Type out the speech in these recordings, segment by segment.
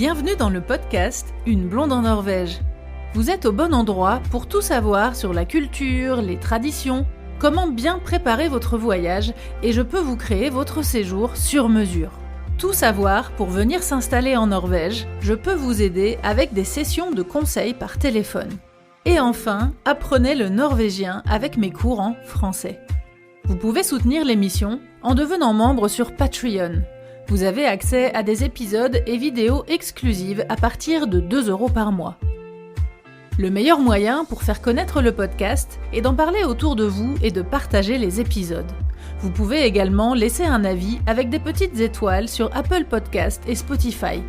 Bienvenue dans le podcast Une blonde en Norvège. Vous êtes au bon endroit pour tout savoir sur la culture, les traditions, comment bien préparer votre voyage et je peux vous créer votre séjour sur mesure. Tout savoir pour venir s'installer en Norvège, je peux vous aider avec des sessions de conseils par téléphone. Et enfin, apprenez le norvégien avec mes cours en français. Vous pouvez soutenir l'émission en devenant membre sur Patreon. Vous avez accès à des épisodes et vidéos exclusives à partir de 2 € par mois. Le meilleur moyen pour faire connaître le podcast est d'en parler autour de vous et de partager les épisodes. Vous pouvez également laisser un avis avec des petites étoiles sur Apple Podcast et Spotify.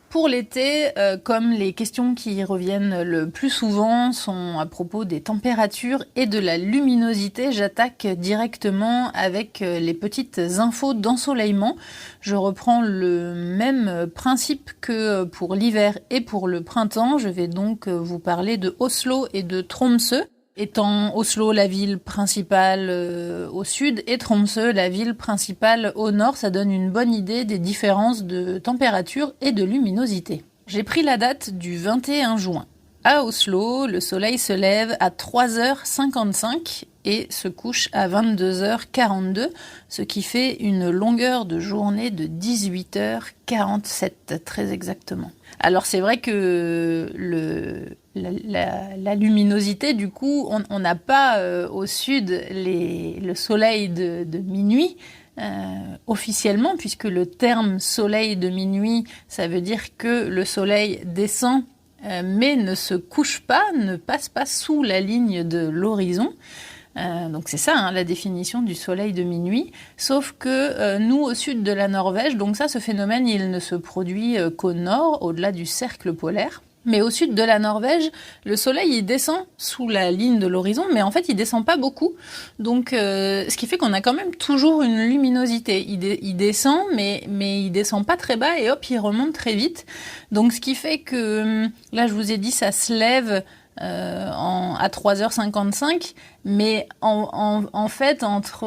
Pour l'été, comme les questions qui reviennent le plus souvent sont à propos des températures et de la luminosité, j'attaque directement avec les petites infos d'ensoleillement. Je reprends le même principe que pour l'hiver et pour le printemps. Je vais donc vous parler de Oslo et de Tromsø. Étant Oslo la ville principale au sud et Tromsø la ville principale au nord, ça donne une bonne idée des différences de température et de luminosité. J'ai pris la date du 21 juin. À Oslo, le soleil se lève à 3h55 et se couche à 22h42, ce qui fait une longueur de journée de 18h47, très exactement. Alors c'est vrai que la luminosité, du coup, on n'a pas au sud le soleil de minuit, officiellement, puisque le terme soleil de minuit, ça veut dire que le soleil descend mais ne se couche pas, ne passe pas sous la ligne de l'horizon. Donc c'est ça la définition du soleil de minuit, sauf que nous au sud de la Norvège, donc ça, ce phénomène il ne se produit qu'au nord, au-delà du cercle polaire. Mais au sud de la Norvège, le soleil il descend sous la ligne de l'horizon, mais en fait il descend pas beaucoup. Donc ce qui fait qu'on a quand même toujours une luminosité. Il descend, mais il descend pas très bas et hop, il remonte très vite. Donc ce qui fait que, là je vous ai dit, ça se lève à 3h55, mais en fait entre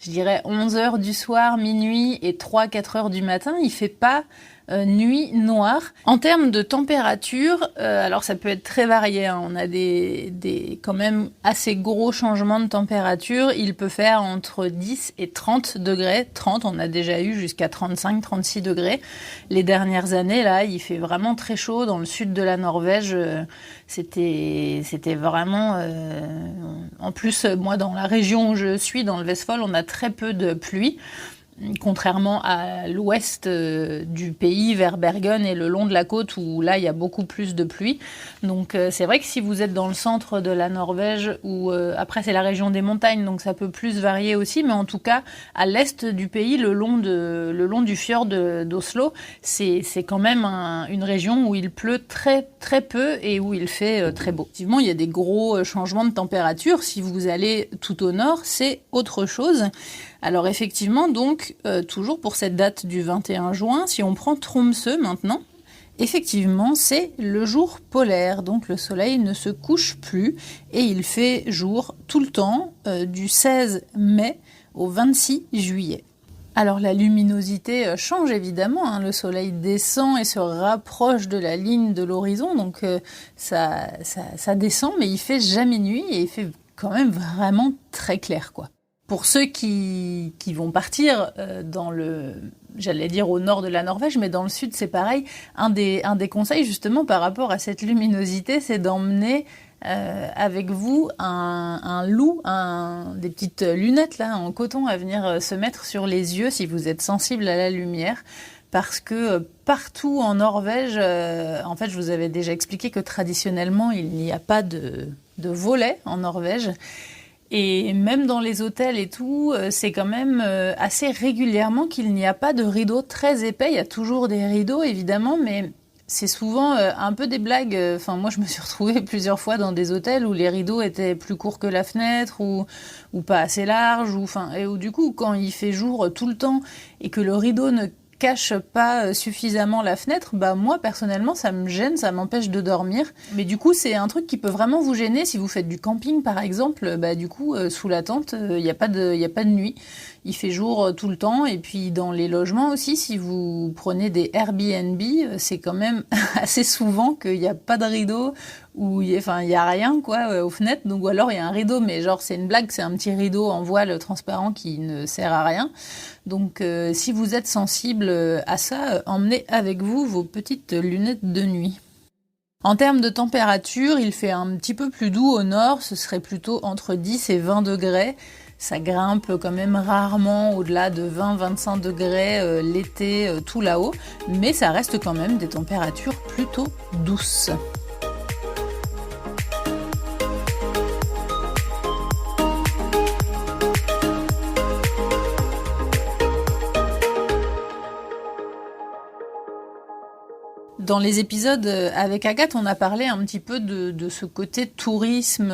je dirais 11h du soir, minuit et 3-4h du matin, il fait pas nuit noire. En termes de température, alors ça peut être très varié, on a des quand même assez gros changements de température. Il peut faire entre 10 et 30 degrés. 30, on a déjà eu jusqu'à 35-36 degrés. Les dernières années, là, il fait vraiment très chaud. Dans le sud de la Norvège, c'était vraiment... En plus, moi, dans la région où je suis, dans le Vestfold, on a très peu de pluie. Contrairement à l'ouest du pays, vers Bergen et le long de la côte où là il y a beaucoup plus de pluie. Donc c'est vrai que si vous êtes dans le centre de la Norvège, ou après c'est la région des montagnes, donc ça peut plus varier aussi, mais en tout cas à l'est du pays, le long du fjord d'Oslo, c'est quand même une région où il pleut très très peu et où il fait très beau. Effectivement, il y a des gros changements de température. Si vous allez tout au nord, c'est autre chose. Alors effectivement, donc, toujours pour cette date du 21 juin, si on prend Tromsø maintenant, effectivement, c'est le jour polaire, donc le soleil ne se couche plus et il fait jour tout le temps, du 16 mai au 26 juillet. Alors la luminosité change évidemment, le soleil descend et se rapproche de la ligne de l'horizon, donc ça descend, mais il fait jamais nuit et il fait quand même vraiment très clair, quoi. Pour ceux qui vont partir j'allais dire au nord de la Norvège, mais dans le sud c'est pareil, un des conseils justement par rapport à cette luminosité, c'est d'emmener avec vous un loup, des petites lunettes là en coton à venir se mettre sur les yeux si vous êtes sensible à la lumière. Parce que partout en Norvège, en fait je vous avais déjà expliqué que traditionnellement il n'y a pas de volets en Norvège. Et même dans les hôtels et tout, c'est quand même assez régulièrement qu'il n'y a pas de rideaux très épais. Il y a toujours des rideaux, évidemment, mais c'est souvent un peu des blagues. Enfin, moi, je me suis retrouvée plusieurs fois dans des hôtels où les rideaux étaient plus courts que la fenêtre ou pas assez larges. Et où du coup, quand il fait jour tout le temps et que le rideau ne cache pas suffisamment la fenêtre, bah moi personnellement ça me gêne, ça m'empêche de dormir. Mais du coup c'est un truc qui peut vraiment vous gêner si vous faites du camping par exemple. Bah du coup sous la tente il y a pas de nuit, il fait jour tout le temps. Et puis dans les logements aussi, si vous prenez des Airbnb, c'est quand même assez souvent qu'il n'y a pas de rideau ou il y a rien quoi aux fenêtres. Donc ou alors il y a un rideau, mais genre c'est une blague, c'est un petit rideau en voile transparent qui ne sert à rien. Donc si vous êtes sensible à ça, emmenez avec vous vos petites lunettes de nuit. En termes de température, il fait un petit peu plus doux au nord, ce serait plutôt entre 10 et 20 degrés. Ça grimpe quand même rarement au-delà de 20-25 degrés l'été tout là-haut, mais ça reste quand même des températures plutôt douces. Dans les épisodes avec Agathe, on a parlé un petit peu de ce côté tourisme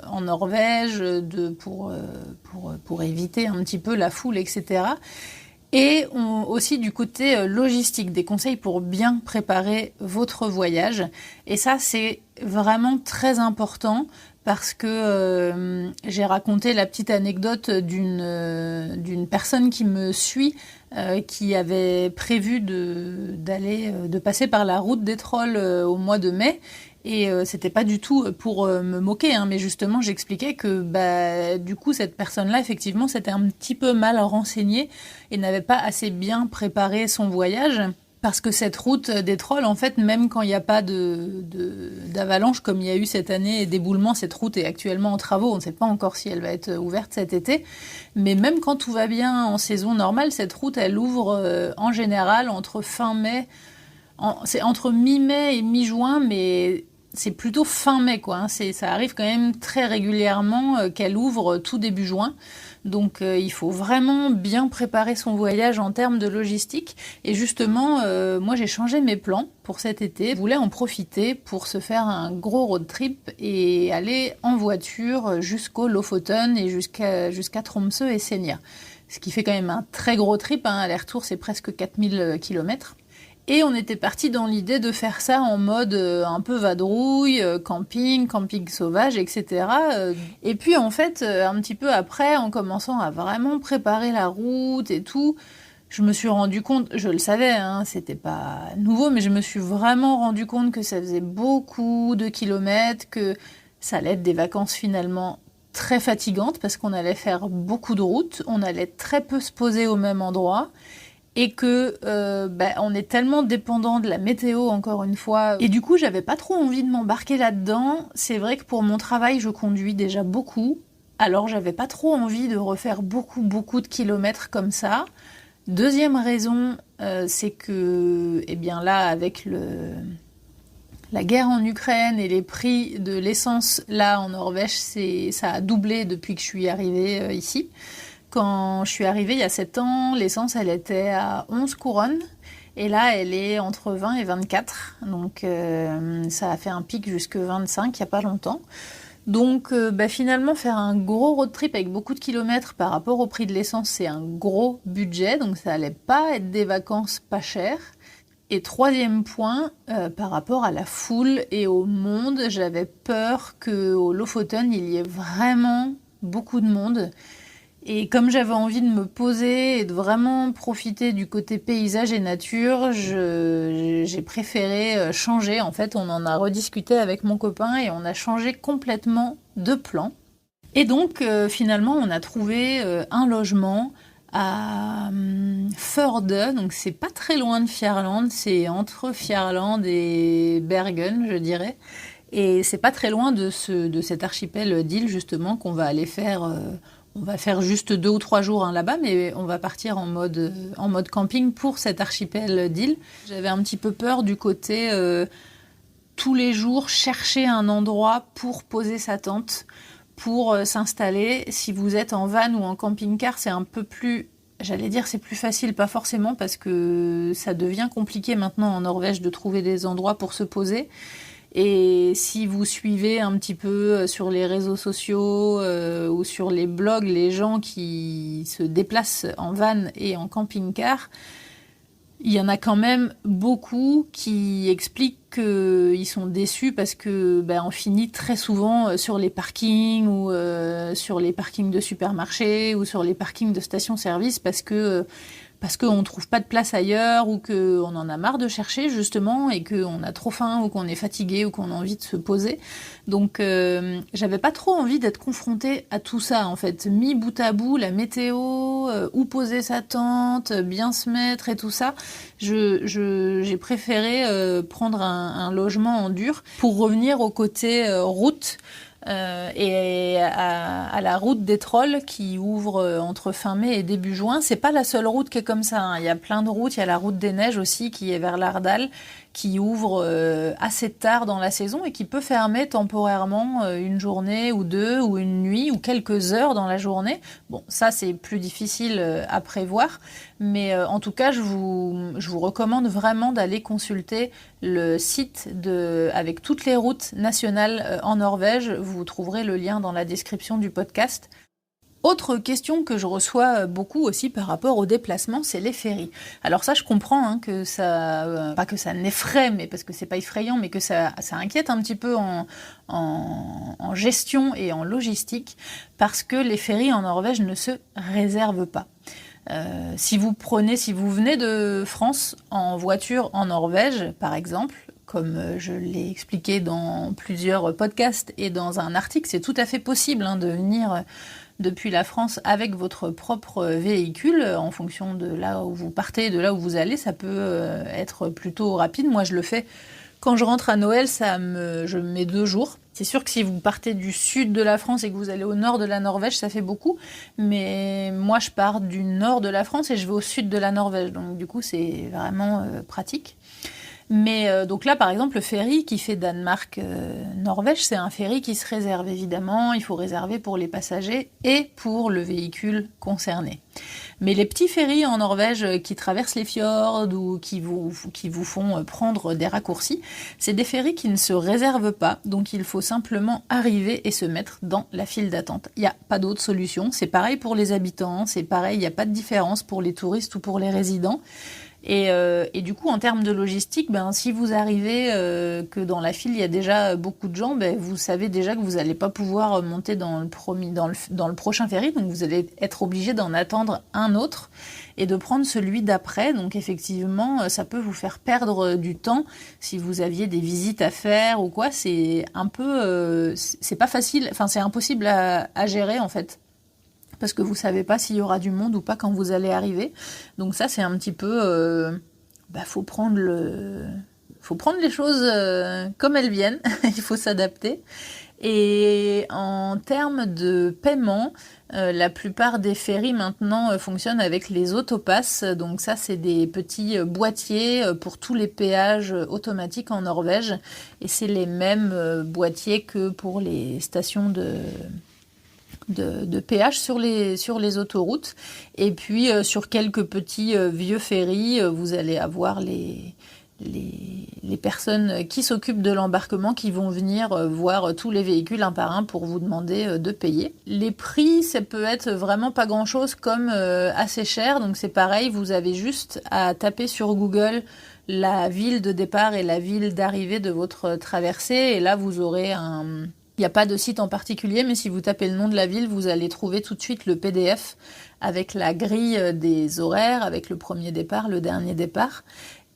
en Norvège, pour éviter un petit peu la foule, etc. Et aussi du côté logistique, des conseils pour bien préparer votre voyage. Et ça, c'est vraiment très important parce que j'ai raconté la petite anecdote d'une personne qui me suit, qui avait prévu de passer par la route des trolls au mois de mai. Et c'était pas du tout pour me moquer, hein, mais justement j'expliquais que du coup cette personne-là effectivement s'était un petit peu mal renseignée et n'avait pas assez bien préparé son voyage. Parce que cette route des trolls, en fait, même quand il n'y a pas d'avalanche comme il y a eu cette année et d'éboulement, cette route est actuellement en travaux. On ne sait pas encore si elle va être ouverte cet été. Mais même quand tout va bien en saison normale, cette route, elle ouvre en général entre fin mai, c'est entre mi-mai et mi-juin, mais c'est plutôt fin mai, quoi. Ça arrive quand même très régulièrement qu'elle ouvre tout début juin. Donc il faut vraiment bien préparer son voyage en termes de logistique. Et justement, moi j'ai changé mes plans pour cet été. Je voulais en profiter pour se faire un gros road trip et aller en voiture jusqu'au Lofoten et jusqu'à Tromsø et Senja. Ce qui fait quand même un très gros trip, hein. Aller-retour c'est presque 4000 km. Et on était parti dans l'idée de faire ça en mode un peu vadrouille, camping sauvage, etc. Et puis en fait, un petit peu après, en commençant à vraiment préparer la route et tout, je me suis rendu compte, je le savais, hein, c'était pas nouveau, mais je me suis vraiment rendu compte que ça faisait beaucoup de kilomètres, que ça allait être des vacances finalement très fatigantes parce qu'on allait faire beaucoup de routes, on allait très peu se poser au même endroit. Et que on est tellement dépendant de la météo encore une fois. Et du coup, j'avais pas trop envie de m'embarquer là-dedans. C'est vrai que pour mon travail, je conduis déjà beaucoup. Alors, j'avais pas trop envie de refaire beaucoup de kilomètres comme ça. Deuxième raison, c'est que, là, avec la guerre en Ukraine et les prix de l'essence là en Norvège, ça a doublé depuis que je suis arrivée ici. Quand je suis arrivée il y a 7 ans, l'essence, elle était à 11 couronnes. Et là, elle est entre 20 et 24. Donc, ça a fait un pic jusque 25 il n'y a pas longtemps. Donc, finalement, faire un gros road trip avec beaucoup de kilomètres par rapport au prix de l'essence, c'est un gros budget. Donc, ça allait pas être des vacances pas chères. Et troisième point, par rapport à la foule et au monde, j'avais peur qu'au Lofoten, il y ait vraiment beaucoup de monde. Et comme j'avais envie de me poser et de vraiment profiter du côté paysage et nature, j'ai préféré changer. En fait, on en a rediscuté avec mon copain et on a changé complètement de plan. Et donc, finalement, on a trouvé un logement à Førde. Donc, c'est pas très loin de Fjærland. C'est entre Fjærland et Bergen, je dirais. Et c'est pas très loin de cet archipel d'îles, justement, qu'on va aller faire... On va faire juste 2 ou 3 jours là-bas, mais on va partir en mode camping pour cet archipel d'îles. J'avais un petit peu peur du côté tous les jours chercher un endroit pour poser sa tente, pour s'installer. Si vous êtes en van ou en camping-car, c'est un peu plus... J'allais dire c'est plus facile, pas forcément, parce que ça devient compliqué maintenant en Norvège de trouver des endroits pour se poser. Et si vous suivez un petit peu sur les réseaux sociaux ou sur les blogs, les gens qui se déplacent en van et en camping-car, il y a quand même pas mal de gens qui ont des van, qui ont des camping-cars. Et c'est vrai que c'est plus facile, pas forcément, parce que ça devient compliqué maintenant en Norvège de trouver des endroits pour se poser. Et si vous suivez un petit peu sur les réseaux sociaux ou sur les blogs, les gens qui se déplacent en van et en camping-car, Il y en a quand même beaucoup qui expliquent qu'ils sont déçus parce que on finit très souvent sur les parkings ou sur les parkings de supermarchés ou sur les parkings de stations-service parce qu'on ne trouve pas de place ailleurs ou qu'on en a marre de chercher justement et qu'on a trop faim ou qu'on est fatigué ou qu'on a envie de se poser. Donc j'avais pas trop envie d'être confrontée à tout ça en fait. Mis bout à bout, la météo, où poser sa tente, bien se mettre et tout ça, j'ai préféré prendre un logement en dur pour revenir au côté route. Et à la route des Trolls qui ouvre entre fin mai et début juin. C'est pas la seule route qui est comme ça, hein. Il y a plein de routes. Il y a la route des Neiges aussi qui est vers l'Ardal, qui ouvre assez tard dans la saison et qui peut fermer temporairement une journée ou deux ou une nuit ou quelques heures dans la journée. Bon, ça c'est plus difficile à prévoir, mais en tout cas je vous recommande vraiment d'aller consulter le site avec toutes les routes nationales en Norvège. Vous trouverez le lien dans la description du podcast. Autre question que je reçois beaucoup aussi par rapport aux déplacements, c'est les ferries. Alors ça, je comprends hein, que ça, pas que ça n'effraie, mais parce que c'est pas effrayant, mais que ça inquiète un petit peu en gestion et en logistique, parce que les ferries en Norvège ne se réservent pas. Si vous venez de France en voiture en Norvège, par exemple, comme je l'ai expliqué dans plusieurs podcasts et dans un article, c'est tout à fait possible hein, de venir depuis la France avec votre propre véhicule en fonction de là où vous partez, de là où vous allez. Ça peut être plutôt rapide. Moi, je le fais quand je rentre à Noël, je mets 2 jours. C'est sûr que si vous partez du sud de la France et que vous allez au nord de la Norvège, ça fait beaucoup. Mais moi, je pars du nord de la France et je vais au sud de la Norvège. Donc du coup, c'est vraiment pratique. Mais donc là, par exemple, le ferry qui fait Danemark-Norvège, c'est un ferry qui se réserve évidemment. Il faut réserver pour les passagers et pour le véhicule concerné. Mais les petits ferries en Norvège qui traversent les fjords ou qui vous font prendre des raccourcis, c'est des ferries qui ne se réservent pas. Donc il faut simplement arriver et se mettre dans la file d'attente. Il n'y a pas d'autre solution. C'est pareil pour les habitants, c'est pareil, il n'y a pas de différence pour les touristes ou pour les résidents. Et du coup, en termes de logistique, si vous arrivez que dans la file, il y a déjà beaucoup de gens, vous savez déjà que vous n'allez pas pouvoir monter dans le prochain ferry, donc vous allez être obligé d'en attendre un autre et de prendre celui d'après. Donc effectivement, ça peut vous faire perdre du temps si vous aviez des visites à faire ou quoi. C'est un peu, c'est pas facile, enfin c'est impossible à gérer en fait. Parce que vous savez pas s'il y aura du monde ou pas quand vous allez arriver. Donc ça, c'est un petit peu... faut prendre les choses comme elles viennent. Il faut s'adapter. Et en termes de paiement, la plupart des ferries maintenant fonctionnent avec les autopasses. Donc ça, c'est des petits boîtiers pour tous les péages automatiques en Norvège. Et c'est les mêmes boîtiers que pour les stations de péage sur les autoroutes. Et puis sur quelques petits vieux ferries, vous allez avoir les personnes qui s'occupent de l'embarquement qui vont venir voir tous les véhicules un par un pour vous demander de payer. Les prix, ça peut être vraiment pas grand-chose comme assez cher. Donc c'est pareil, vous avez juste à taper sur Google la ville de départ et la ville d'arrivée de votre traversée. Et là, vous aurez Il n'y a pas de site en particulier, mais si vous tapez le nom de la ville, vous allez trouver tout de suite le PDF avec la grille des horaires, avec le premier départ, le dernier départ,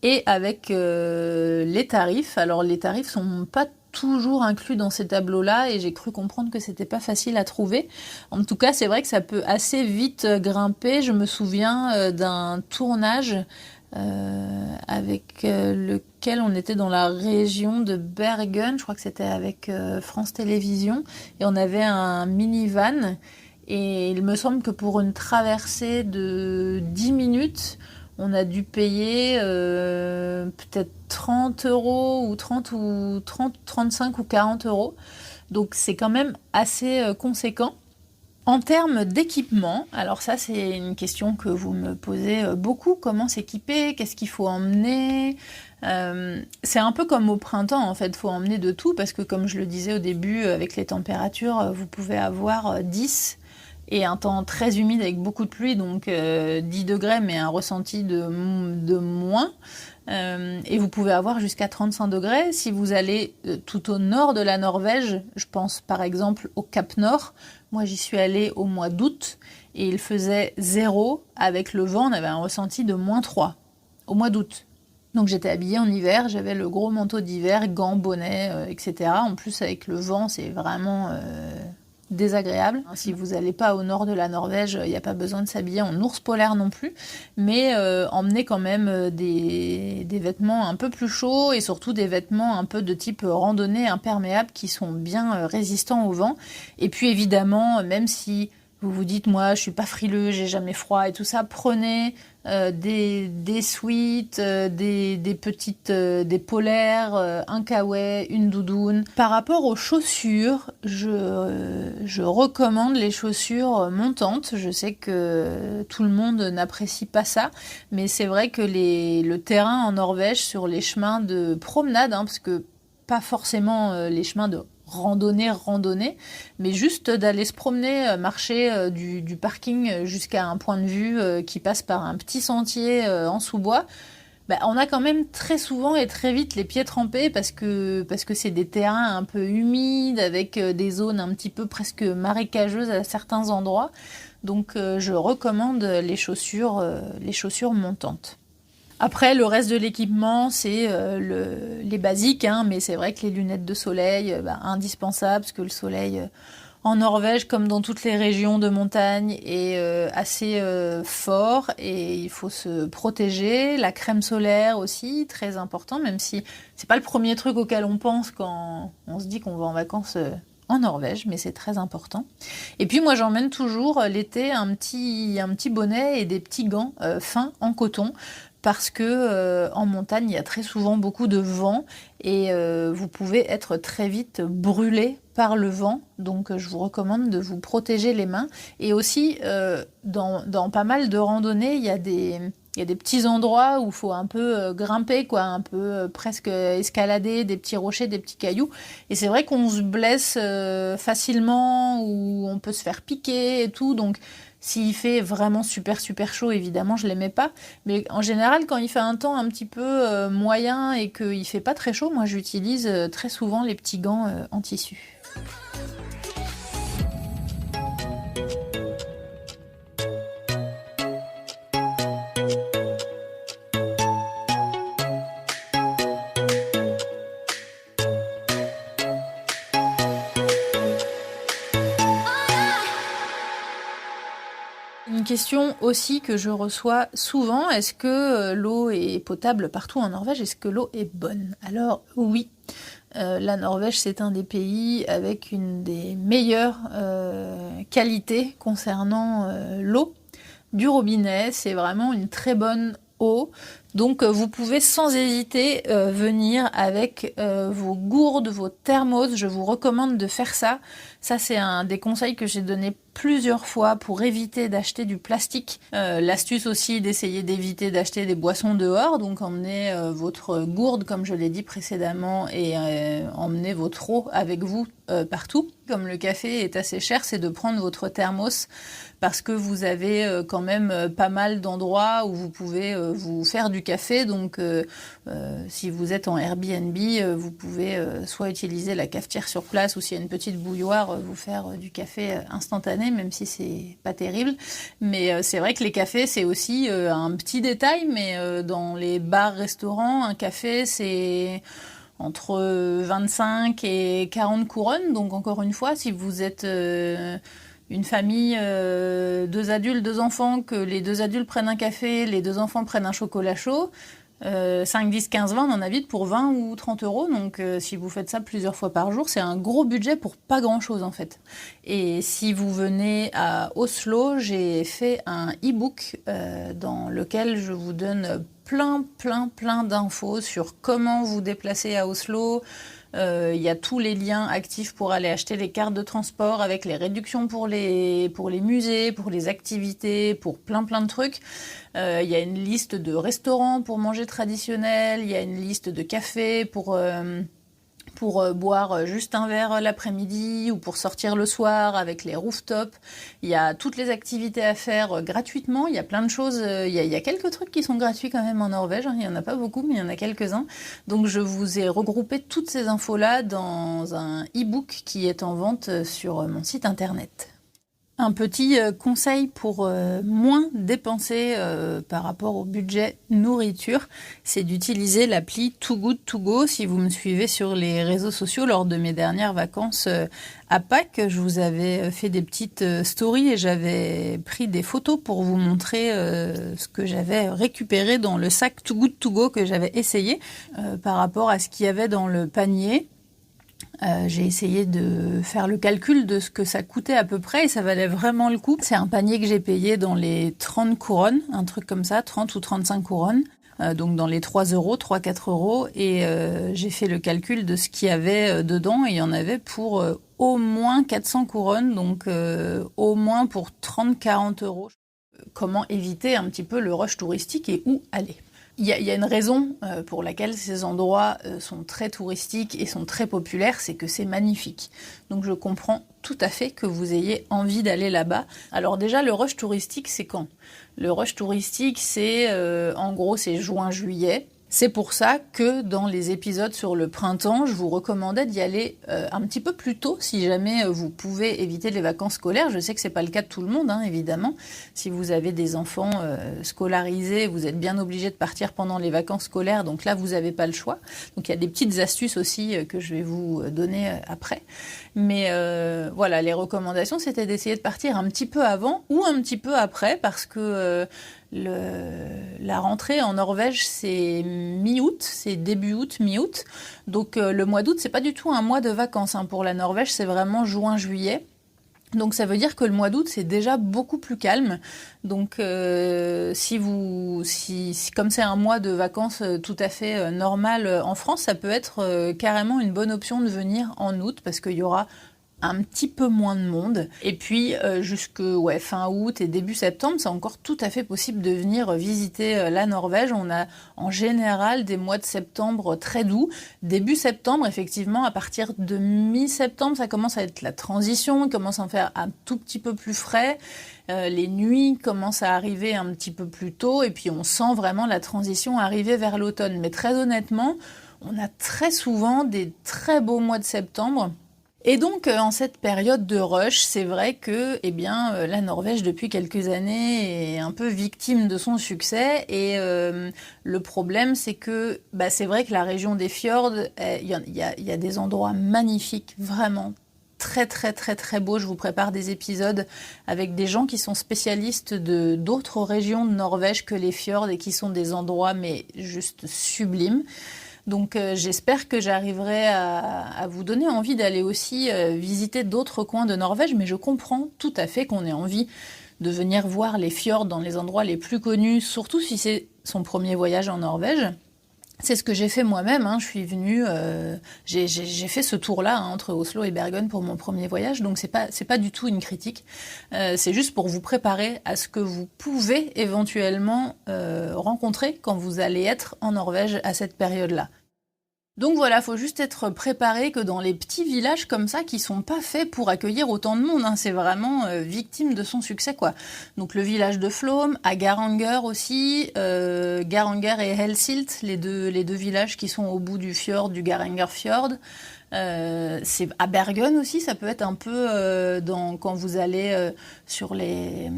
et avec les tarifs. Alors les tarifs sont pas toujours inclus dans ces tableaux-là, et j'ai cru comprendre que c'était pas facile à trouver. En tout cas, c'est vrai que ça peut assez vite grimper. Je me souviens d'un tournage avec lequel on était dans la région de Bergen, je crois que c'était avec France Télévisions, et on avait un minivan, et il me semble que pour une traversée de 10 minutes, on a dû payer peut-être 30 euros ou 35 ou 40 euros. Donc c'est quand même assez conséquent. En termes d'équipement, alors ça c'est une question que vous me posez beaucoup, comment s'équiper, qu'est-ce qu'il faut emmener, c'est un peu comme au printemps en fait, il faut emmener de tout parce que comme je le disais au début avec les températures, vous pouvez avoir 10 et un temps très humide avec beaucoup de pluie, donc 10 degrés, mais un ressenti de moins. Et vous pouvez avoir jusqu'à 35 degrés. Si vous allez tout au nord de la Norvège, je pense par exemple au Cap Nord, moi j'y suis allée au mois d'août, et il faisait 0, avec le vent, on avait un ressenti de -3 au mois d'août. Donc j'étais habillée en hiver, j'avais le gros manteau d'hiver, gants, bonnets, etc. En plus avec le vent, c'est vraiment désagréable. Si vous n'allez pas au nord de la Norvège, il n'y a pas besoin de s'habiller en ours polaire non plus, mais emmenez quand même des vêtements un peu plus chauds et surtout des vêtements un peu de type randonnée imperméables qui sont bien résistants au vent. Et puis évidemment, même si vous vous dites, moi je suis pas frileux, j'ai jamais froid et tout ça, prenez des sweats, des petites, des polaires, un kawaii, une doudoune. Par rapport aux chaussures, je recommande les chaussures montantes. Je sais que tout le monde n'apprécie pas ça, mais c'est vrai que le terrain en Norvège sur les chemins de promenade, parce que pas forcément les chemins de randonnée, mais juste d'aller se promener, marcher du parking jusqu'à un point de vue qui passe par un petit sentier en sous-bois, on a quand même très souvent et très vite les pieds trempés parce que c'est des terrains un peu humides avec des zones un petit peu presque marécageuses à certains endroits. Donc je recommande les chaussures montantes. Après, le reste de l'équipement, c'est les basiques, mais c'est vrai que les lunettes de soleil, indispensables, parce que le soleil en Norvège, comme dans toutes les régions de montagne, est assez fort et il faut se protéger. La crème solaire aussi, très important, même si c'est pas le premier truc auquel on pense quand on se dit qu'on va en vacances en Norvège, mais c'est très important. Et puis moi j'emmène toujours l'été un petit bonnet et des petits gants fins en coton, parce que en montagne, il y a très souvent beaucoup de vent et vous pouvez être très vite brûlé par le vent. Donc je vous recommande de vous protéger les mains. Et aussi, dans pas mal de randonnées, il y a des petits endroits où il faut un peu grimper, quoi, un peu presque escalader, des petits rochers, des petits cailloux. Et c'est vrai qu'on se blesse facilement ou on peut se faire piquer et tout. Donc s'il fait vraiment super super chaud, évidemment, je ne les mets pas. Mais en général, quand il fait un temps un petit peu moyen et qu'il ne fait pas très chaud, moi j'utilise très souvent les petits gants en tissu. Une question aussi que je reçois souvent, est-ce que l'eau est potable partout en Norvège? Est-ce que l'eau est bonne? Alors oui, la Norvège c'est un des pays avec une des meilleures qualités concernant l'eau du robinet. C'est vraiment une très bonne eau. Donc vous pouvez sans hésiter venir avec vos gourdes, vos thermos. Je vous recommande de faire ça. Ça c'est un des conseils que j'ai donné plusieurs fois pour éviter d'acheter du plastique. L'astuce aussi d'essayer d'éviter d'acheter des boissons dehors. Donc emmenez votre gourde comme je l'ai dit précédemment et emmenez votre eau avec vous partout. Comme le café est assez cher, c'est de prendre votre thermos parce que vous avez quand même pas mal d'endroits où vous pouvez vous faire du café. Donc si vous êtes en Airbnb, vous pouvez soit utiliser la cafetière sur place ou s'il y a une petite bouilloire, vous faire du café instantané, même si c'est pas terrible. Mais c'est vrai que les cafés, c'est aussi un petit détail, mais dans les bars-restaurants, un café, c'est entre 25 et 40 couronnes. Donc encore une fois, si vous êtes une famille, 2 adultes, 2 enfants, que les 2 adultes prennent un café, les 2 enfants prennent un chocolat chaud, 5, 10, 15, 20, on en a vite pour 20 ou 30 euros. Donc si vous faites ça plusieurs fois par jour, c'est un gros budget pour pas grand-chose en fait. Et si vous venez à Oslo, j'ai fait un e-book dans lequel je vous donne plein d'infos sur comment vous déplacer à Oslo. Il y a tous les liens actifs pour aller acheter les cartes de transport avec les réductions pour les musées, pour les activités, pour plein de trucs. Il y a une liste de restaurants pour manger traditionnel, il y a une liste de cafés pour pour boire juste un verre l'après-midi ou pour sortir le soir avec les rooftops. Il y a toutes les activités à faire gratuitement. Il y a plein de choses. Il y a quelques trucs qui sont gratuits quand même en Norvège. Il n'y en a pas beaucoup, mais il y en a quelques-uns. Donc je vous ai regroupé toutes ces infos-là dans un e-book qui est en vente sur mon site internet. Un petit conseil pour moins dépenser par rapport au budget nourriture, c'est d'utiliser l'appli Too Good To Go. Si vous me suivez sur les réseaux sociaux, lors de mes dernières vacances à Pâques, je vous avais fait des petites stories et j'avais pris des photos pour vous montrer ce que j'avais récupéré dans le sac Too Good To Go que j'avais essayé par rapport à ce qu'il y avait dans le panier. J'ai essayé de faire le calcul de ce que ça coûtait à peu près et ça valait vraiment le coup. C'est un panier que j'ai payé dans les 30 couronnes, un truc comme ça, 30 ou 35 couronnes. Donc dans les 3 euros, 3-4 euros. Et j'ai fait le calcul de ce qu'il y avait dedans et il y en avait pour au moins 400 couronnes, donc au moins pour 30-40 euros. Comment éviter un petit peu le rush touristique et où aller ? Il y a une raison pour laquelle ces endroits sont très touristiques et sont très populaires, c'est que c'est magnifique. Donc je comprends tout à fait que vous ayez envie d'aller là-bas. Alors déjà, le rush touristique, c'est quand ? Le rush touristique, c'est en gros, c'est juin-juillet. C'est pour ça que dans les épisodes sur le printemps, je vous recommandais d'y aller un petit peu plus tôt si jamais vous pouvez éviter les vacances scolaires. Je sais que c'est pas le cas de tout le monde, hein, évidemment. Si vous avez des enfants scolarisés, vous êtes bien obligé de partir pendant les vacances scolaires, donc là vous n'avez pas le choix. Donc il y a des petites astuces aussi que je vais vous donner après. Mais voilà, les recommandations, c'était d'essayer de partir un petit peu avant ou un petit peu après parce que la rentrée en Norvège, c'est mi-août, c'est début août, mi-août. Donc le mois d'août, c'est pas du tout un mois de vacances hein. Pour la Norvège, c'est vraiment juin-juillet. Donc ça veut dire que le mois d'août, c'est déjà beaucoup plus calme. Donc si comme c'est un mois de vacances tout à fait normal en France, ça peut être carrément une bonne option de venir en août parce qu'il y aura un petit peu moins de monde. Et puis jusque fin août et début septembre, c'est encore tout à fait possible de venir visiter la Norvège. On a en général des mois de septembre très doux. Début septembre, effectivement, à partir de mi-septembre, ça commence à être la transition, il commence à en faire un tout petit peu plus frais. Les nuits commencent à arriver un petit peu plus tôt et puis on sent vraiment la transition arriver vers l'automne. Mais très honnêtement, on a très souvent des très beaux mois de septembre. Et donc, en cette période de rush, c'est vrai que la Norvège, depuis quelques années, est un peu victime de son succès. Et le problème, c'est que c'est vrai que la région des fjords, il y a des endroits magnifiques, vraiment très très très très beaux. Je vous prépare des épisodes avec des gens qui sont spécialistes de d'autres régions de Norvège que les fjords et qui sont des endroits mais juste sublimes. Donc j'espère que j'arriverai à vous donner envie d'aller aussi visiter d'autres coins de Norvège, mais je comprends tout à fait qu'on ait envie de venir voir les fjords dans les endroits les plus connus, surtout si c'est son premier voyage en Norvège. C'est ce que j'ai fait moi-même, hein. Je suis venue, j'ai fait ce tour-là hein, entre Oslo et Bergen pour mon premier voyage, donc c'est pas du tout une critique. C'est juste pour vous préparer à ce que vous pouvez éventuellement rencontrer quand vous allez être en Norvège à cette période-là. Donc voilà, faut juste être préparé que dans les petits villages comme ça qui sont pas faits pour accueillir autant de monde, hein, c'est vraiment victime de son succès quoi. Donc le village de Flåm, à Garanger aussi, Garanger et Helsilt, les deux villages qui sont au bout du fjord, du Garanger Fjord. C'est à Bergen aussi, ça peut être un peu quand vous allez sur les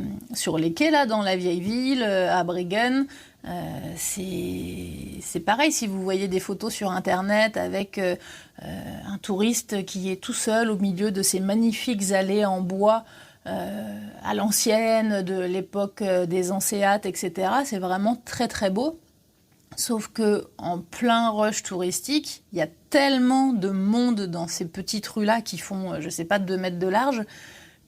quais là dans la vieille ville, à Bryggen. C'est pareil si vous voyez des photos sur internet avec un touriste qui est tout seul au milieu de ces magnifiques allées en bois à l'ancienne, de l'époque des Hanséates, etc. C'est vraiment très très beau. Sauf que en plein rush touristique, il y a tellement de monde dans ces petites rues-là qui font, je sais pas, 2 mètres de large,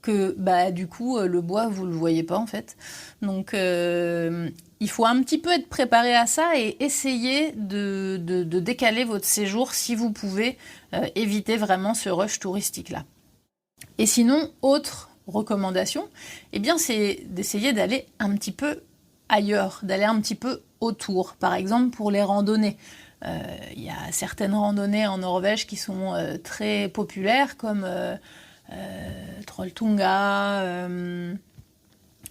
que du coup, le bois, vous le voyez pas en fait. Donc, il faut un petit peu être préparé à ça et essayer de décaler votre séjour si vous pouvez éviter vraiment ce rush touristique-là. Et sinon, autre recommandation, c'est d'essayer d'aller un petit peu ailleurs, d'aller un petit peu autour. Par exemple, pour les randonnées. Il y a certaines randonnées en Norvège qui sont très populaires, comme Trolltunga,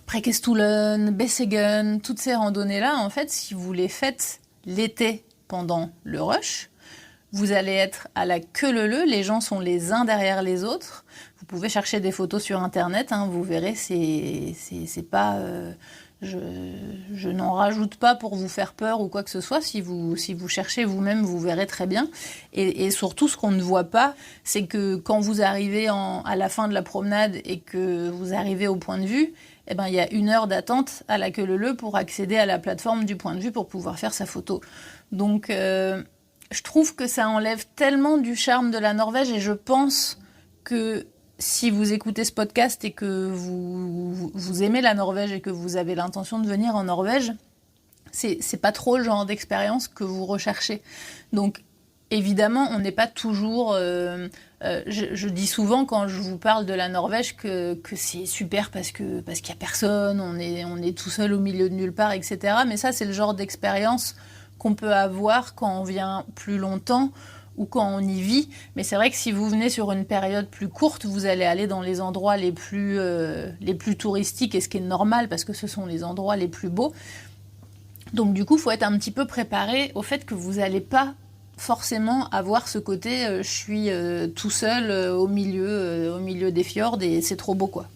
Preikestolen, Besseggen, toutes ces randonnées-là, en fait, si vous les faites l'été pendant le rush, vous allez être à la queue leu-leu, les gens sont les uns derrière les autres. Vous pouvez chercher des photos sur Internet, hein, vous verrez, c'est pas... Je n'en rajoute pas pour vous faire peur ou quoi que ce soit. Si vous cherchez vous-même, vous verrez très bien. Et surtout, ce qu'on ne voit pas, c'est que quand vous arrivez à la fin de la promenade et que vous arrivez au point de vue, eh ben, il y a 1 heure d'attente à la queue leu-leu pour accéder à la plateforme du point de vue pour pouvoir faire sa photo. Donc, je trouve que ça enlève tellement du charme de la Norvège et je pense que si vous écoutez ce podcast et que vous aimez la Norvège et que vous avez l'intention de venir en Norvège, c'est pas trop le genre d'expérience que vous recherchez. Donc, évidemment, on n'est pas toujours... je dis souvent quand je vous parle de la Norvège que c'est super parce qu'il n'y a personne, on est tout seul au milieu de nulle part, etc. Mais ça, c'est le genre d'expérience qu'on peut avoir quand on vient plus longtemps ou quand on y vit. Mais c'est vrai que si vous venez sur une période plus courte, vous allez aller dans les endroits les plus touristiques, et ce qui est normal parce que ce sont les endroits les plus beaux. Donc du coup, il faut être un petit peu préparé au fait que vous n'allez pas forcément avoir ce côté je suis tout seul au milieu des fjords et c'est trop beau, quoi.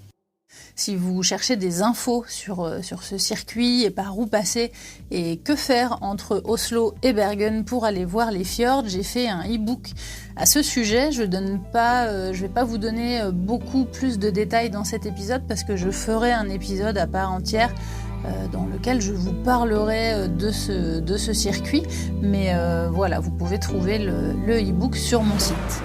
Si vous cherchez des infos sur ce circuit et par où passer et que faire entre Oslo et Bergen pour aller voir les fjords, j'ai fait un e-book à ce sujet. Je vais pas vous donner beaucoup plus de détails dans cet épisode parce que je ferai un épisode à part entière dans lequel je vous parlerai de ce circuit. Mais voilà, vous pouvez trouver le e-book sur mon site.